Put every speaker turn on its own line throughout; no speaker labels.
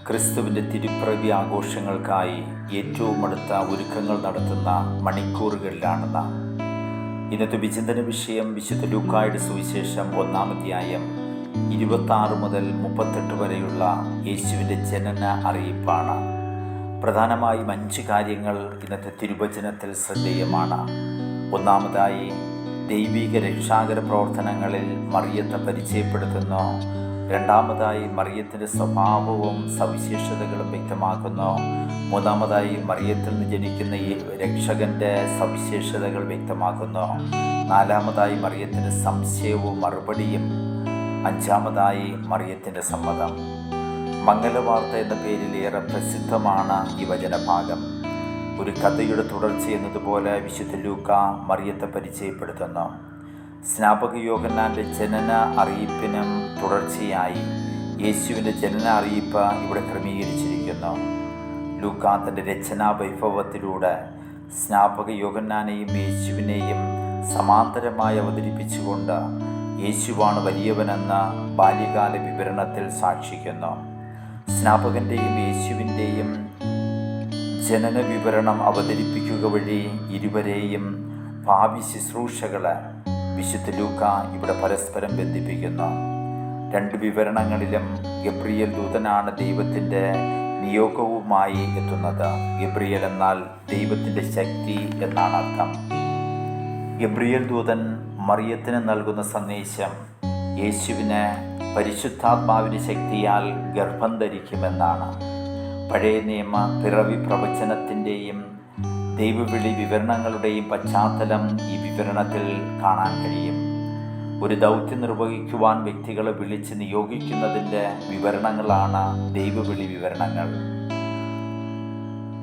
ക്രിസ്തുവിൻ്റെ തിരുപ്പിറവി ആഘോഷങ്ങൾക്കായി ഏറ്റവും അടുത്ത ഒരുക്കങ്ങൾ നടത്തുന്ന മണിക്കൂറുകളിലാണ് നാം. ഇന്നത്തെ വിചിന്തന വിഷയം വിശുദ്ധ ലൂക്കായുടെ സുവിശേഷം 1-ാം അധ്യായം 26 മുതൽ 38 വരെയുള്ള യേശുവിൻ്റെ ജനന അറിയിപ്പാണ്. പ്രധാനമായും 5 കാര്യങ്ങൾ ഇന്നത്തെ തിരുവചനത്തിൽ ശ്രദ്ധേയമാണ്. ഒന്നാമതായി, ദൈവിക രക്ഷാകര പ്രവർത്തനങ്ങളിൽ മറിയത്തെ പരിചയപ്പെടുത്തുന്നു. രണ്ടാമതായി, മറിയത്തിൻ്റെ സ്വഭാവവും സവിശേഷതകളും വ്യക്തമാക്കുന്നു. മൂന്നാമതായി, മറിയത്തിൽ നിന്ന് ജനിക്കുന്ന ഈ രക്ഷകൻ്റെ സവിശേഷതകൾ വ്യക്തമാക്കുന്നു. നാലാമതായി, മറിയത്തിൻ്റെ സംശയവും മറുപടിയും. അഞ്ചാമതായി, മറിയത്തിൻ്റെ സമ്മതം. മംഗലവാർത്ത എന്ന പേരിൽ ഏറെ പ്രസിദ്ധമാണ് ഈ വചനഭാഗം. ഒരു കഥയുടെ തുടർച്ച എന്നതുപോലെ വിശുദ്ധ ലൂക്ക മറിയത്തെ പരിചയപ്പെടുത്തുന്നു. സ്നാപക യോഹന്നാൻ്റെ ജനന അറിയിപ്പിനും തുടർച്ചയായി യേശുവിൻ്റെ ജനന അറിയിപ്പ് ഇവിടെ ക്രമീകരിച്ചിരിക്കുന്നു. ലൂക്ക തൻ്റെ രചനാ വൈഭവത്തിലൂടെ സ്നാപക യോഹന്നാനെയും യേശുവിനെയും സമാന്തരമായി അവതരിപ്പിച്ചുകൊണ്ട് യേശുവാണ് വലിയവനെന്ന ബാല്യകാല വിവരണത്തിൽ സാക്ഷിക്കുന്നു. സ്നാപകൻ്റെയും യേശുവിൻ്റെയും ജനന വിവരണം അവതരിപ്പിക്കുക വഴി ഇരുവരെയും ഭാവി ശുശ്രൂഷകളെ വിശുദ്ധ ലൂക്ക ഇവിടെ പരസ്പരം ബന്ധിപ്പിക്കുന്നു. 2 വിവരണങ്ങളിലും ഗബ്രിയേൽ ദൂതനാണ് ദൈവത്തിൻ്റെ നിയോഗവുമായി എത്തുന്നത്. ഗബ്രിയേൽ എന്നാൽ ദൈവത്തിൻ്റെ ശക്തി എന്നാണ് അർത്ഥം. ഗബ്രിയേൽ ദൂതൻ മറിയത്തിന് നൽകുന്ന സന്ദേശം യേശുവിനെ പരിശുദ്ധാത്മാവിൻ്റെ ശക്തിയാൽ ഗർഭം ധരിക്കുമെന്നാണ്. പഴയ നിയമ പിറവി പ്രവചനത്തിൻ്റെയും ദൈവവിളി വിവരണങ്ങളുടെയും പശ്ചാത്തലം ഈ വിവരണത്തിൽ കാണാൻ കഴിയും. ഒരു ദൗത്യം നിർവഹിക്കുവാൻ വ്യക്തികളെ വിളിച്ച് നിയോഗിക്കുന്നതിൻ്റെ വിവരണങ്ങളാണ് ദൈവവിളി വിവരണങ്ങൾ.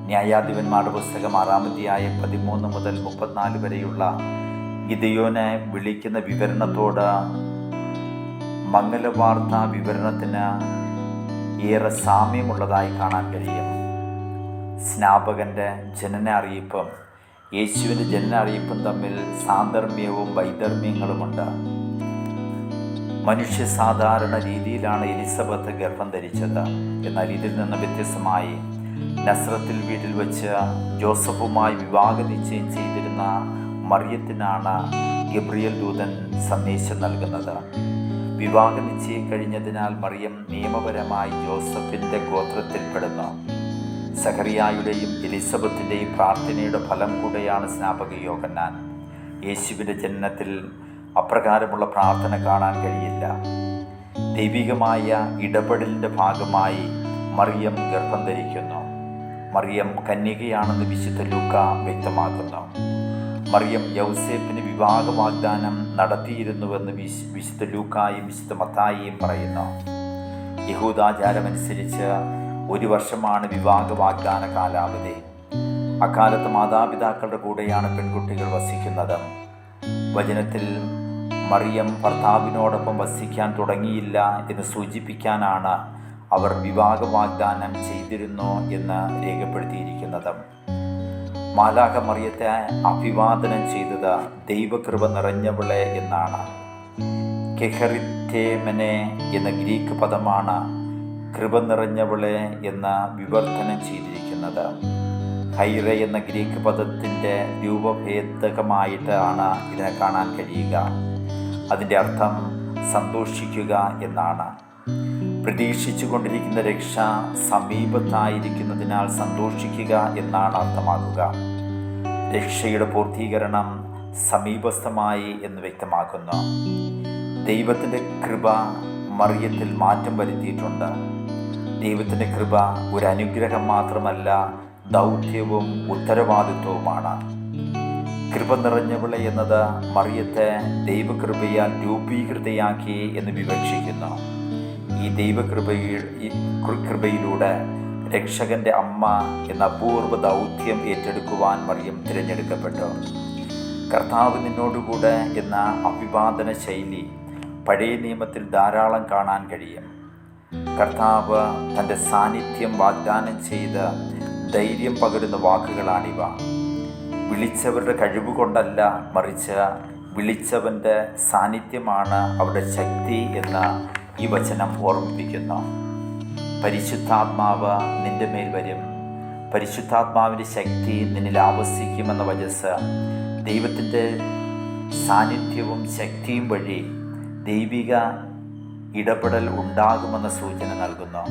ന്യായാധിപന്മാരുടെ പുസ്തകം 6-ാം അധ്യായം 13 മുതൽ 34 വരെയുള്ള ഗിദെയോനെ വിളിക്കുന്ന വിവരണത്തോട് മംഗലവാർത്ത വിവരണത്തിന് ഏറെ സാമ്യമുള്ളതായി കാണാൻ കഴിയും. സ്നാപകൻ്റെ ജനന അറിയിപ്പും യേശുവിൻ്റെ ജനന അറിയിപ്പും തമ്മിൽ സാധർമ്മ്യവും വൈധർമ്മ്യങ്ങളുമുണ്ട്. മനുഷ്യ സാധാരണ രീതിയിലാണ് എലിസബത്ത് ഗർഭം ധരിച്ചത്. എന്നാൽ ഇതിൽ നിന്ന് വ്യത്യസ്തമായി നസ്രത്തിൽ വീട്ടിൽ വെച്ച് ജോസഫുമായി വിവാഹ നിശ്ചയം ചെയ്തിരുന്ന മറിയത്തിനാണ് ഗബ്രിയേൽ ദൂതൻ സന്ദേശം നൽകുന്നത്. വിവാഹ നിശ്ചയം കഴിഞ്ഞതിനാൽ മറിയം നിയമപരമായി ജോസഫിൻ്റെ ഗോത്രത്തിൽപ്പെടുന്നു. സഖറിയായുടെയും എലിസബത്തിൻ്റെയും പ്രാർത്ഥനയുടെ ഫലം കൂടെയാണ് സ്നാപക യോഹന്നാൻ. യേശുവിൻ്റെ ജനനത്തിൽ അപ്രകാരമുള്ള പ്രാർത്ഥന കാണാൻ കഴിയില്ല. ദൈവികമായ ഇടപെടലിൻ്റെ ഭാഗമായി മറിയം ഗർഭം ധരിക്കുന്നു. മറിയം കന്യകയാണെന്ന് വിശുദ്ധ ലൂക്ക വ്യക്തമാക്കുന്നു. മറിയം യൗസേപ്പിന് വിവാഹ വാഗ്ദാനം നടത്തിയിരുന്നുവെന്ന് വിശുദ്ധ ലൂക്കായും വിശുദ്ധ മത്തായിയും പറയുന്നു. യഹൂദാചാരമനുസരിച്ച് 1 വർഷമാണ് വിവാഹ വാഗ്ദാന കാലാവധി. അക്കാലത്ത് മാതാപിതാക്കളുടെ കൂടെയാണ് പെൺകുട്ടികൾ വസിക്കുന്നത്. വചനത്തിൽ മറിയം ഭർത്താവിനോടൊപ്പം വസിക്കാൻ തുടങ്ങിയില്ല എന്ന് സൂചിപ്പിക്കാനാണ് അവർ വിവാഹ വാഗ്ദാനം ചെയ്തിരുന്നു എന്ന് രേഖപ്പെടുത്തിയിരിക്കുന്നത്. മാലാഖ മറിയത്തെ അഭിവാദനം ചെയ്തത് ദൈവകൃപ നിറഞ്ഞവളെ എന്നാണ്. കെഹറിത്തേമനെ എന്ന ഗ്രീക്ക് പദമാണ് കൃപ നിറഞ്ഞവളെ എന്ന് വിവർത്തനം ചെയ്തിരിക്കുന്നത്. ഹൈറ എന്ന ഗ്രീക്ക് പദത്തിൻ്റെ രൂപഭേദകമായിട്ടാണ് ഇതിനെ കാണാൻ കഴിയുക. അതിൻ്റെ അർത്ഥം സന്തോഷിക്കുക എന്നാണ്. പ്രതീക്ഷിച്ചു കൊണ്ടിരിക്കുന്ന രക്ഷ സമീപത്തായിരിക്കുന്നതിനാൽ സന്തോഷിക്കുക എന്നാണ് അർത്ഥമാക്കുക. രക്ഷയുടെ പൂർത്തീകരണം സമീപസ്ഥമായി എന്ന് വ്യക്തമാക്കുന്നു. ദൈവത്തിൻ്റെ കൃപ മറിയത്തിൽ മാറ്റം വരുത്തിയിട്ടുണ്ട്. ദൈവത്തിൻ്റെ കൃപ ഒരു അനുഗ്രഹം മാത്രമല്ല, ദൗത്യവും ഉത്തരവാദിത്വവുമാണ്. കൃപ നിറഞ്ഞവളെ എന്നത് മറിയത്തെ ദൈവകൃപയാൽ രൂപീകൃതയാക്കി എന്ന് വിവക്ഷിക്കുന്നു. ഈ ദൈവകൃപയിലൂടെ രക്ഷകൻ്റെ അമ്മ എന്ന അപൂർവ ദൗത്യം ഏറ്റെടുക്കുവാൻ മറിയം തിരഞ്ഞെടുക്കപ്പെട്ടു. കർത്താവ് നിന്നോടുകൂടെ എന്ന അഭിവാദന ശൈലി പഴയ നിയമത്തിൽ ധാരാളം കാണാൻ കഴിയും. കർത്താവ് തൻ്റെ സാന്നിധ്യം വാഗ്ദാനം ചെയ്ത് ധൈര്യം പകരുന്ന വാക്കുകളാണിവ. വിളിച്ചവരുടെ കഴിവുകൊണ്ടല്ല, മറിച്ച് വിളിച്ചവൻ്റെ സാന്നിധ്യമാണ് അവിടെ ശക്തി എന്ന് ഈ വചനം ഓർമ്മിപ്പിക്കുന്നു. പരിശുദ്ധാത്മാവ് നിന്റെ മേൽ വരും, പരിശുദ്ധാത്മാവിൻ്റെ ശക്തി നിന്നിൽ ആവസിക്കുമെന്ന വചസ്സ് ദൈവത്തിൻ്റെ സാന്നിധ്യവും ശക്തിയും വഴി ദൈവിക ഇടപെടൽ ഉണ്ടാകുമെന്ന സൂചന നൽകുന്നു.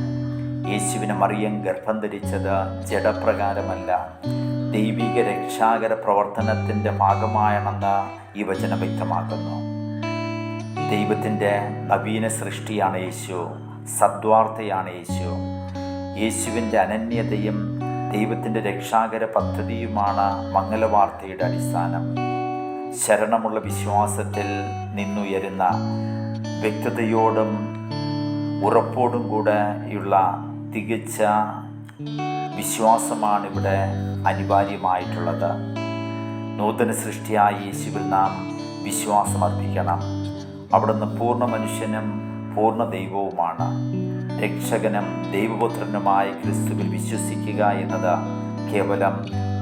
യേശുവിനെ മറിയം ഗർഭം ധരിച്ചത് ജഡപ്രകാരമല്ല, ദൈവിക രക്ഷാകര പ്രവർത്തനത്തിൻ്റെ ഭാഗമാണെന്ന് ഈ വചനം വ്യക്തമാക്കുന്നു. ദൈവത്തിൻ്റെ നവീന സൃഷ്ടിയാണ് യേശു, സദ്വാർത്തയാണ് യേശു. യേശുവിൻ്റെ അനന്യതയും ദൈവത്തിൻ്റെ രക്ഷാകര പദ്ധതിയുമാണ് മംഗലവാർത്തയുടെ അടിസ്ഥാനം. ശരണമുള്ള വിശ്വാസത്തിൽ നിന്നുയരുന്ന വ്യക്തതയോടും ഉറപ്പോടും കൂടെയുള്ള തികച്ച വിശ്വാസമാണ് ഇവിടെ അനിവാര്യമായിട്ടുള്ളത്. നൂതന സൃഷ്ടിയായ യേശുവിൽ നാം വിശ്വാസം അർപ്പിക്കണം. അവിടുന്ന് പൂർണ്ണ മനുഷ്യനും പൂർണ്ണ ദൈവവുമാണ്. രക്ഷകനും ദൈവപുത്രനുമായ ക്രിസ്തുവിൽ വിശ്വസിക്കുക എന്നത് കേവലം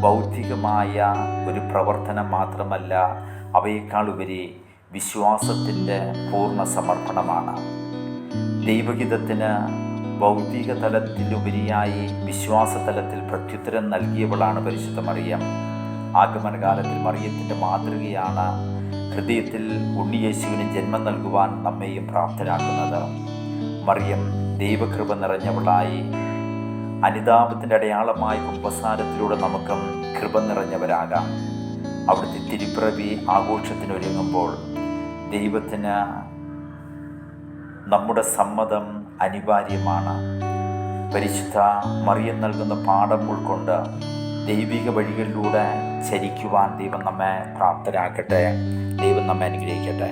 ഭൗതികമായ ഒരു പ്രവർത്തനം മാത്രമല്ല, അവയേക്കാൾ ഉപരി വിശ്വാസത്തിൻ്റെ പൂർണ്ണ സമർപ്പണമാണ്. ദൈവഹിതത്തിന് ഭൗതിക തലത്തിലുപരിയായി വിശ്വാസ തലത്തിൽ പ്രത്യുത്തരം നൽകിയവളാണ് പരിശുദ്ധ മറിയം. ആഗമനകാലത്തിൽ മറിയത്തിൻ്റെ മാതൃകയാണ് ഹൃദയത്തിൽ ഉണ്ണിയേശുവിന് ജന്മം നൽകുവാൻ നമ്മെയും പ്രാപ്തരാക്കുന്നത്. മറിയം ദൈവകൃപ നിറഞ്ഞവളായി അനുതാപത്തിൻ്റെ അടയാളമായ കുമ്പസാരത്തിലൂടെ നമുക്കും കൃപ നിറഞ്ഞവരാകാം. അവിടുത്തെ തിരുപ്പിറവി ആഘോഷത്തിനൊരുങ്ങുമ്പോൾ ദൈവത്തിന് നമ്മുടെ സമ്മതം അനിവാര്യമാണ്. പരിശുദ്ധ മറിയം നൽകുന്ന പാഠം ഉൾക്കൊണ്ട് ദൈവിക വഴികളിലൂടെ ചരിക്കുവാൻ ദൈവം നമ്മെ പ്രാപ്തരാക്കട്ടെ. ദൈവം നമ്മെ അനുഗ്രഹിക്കട്ടെ.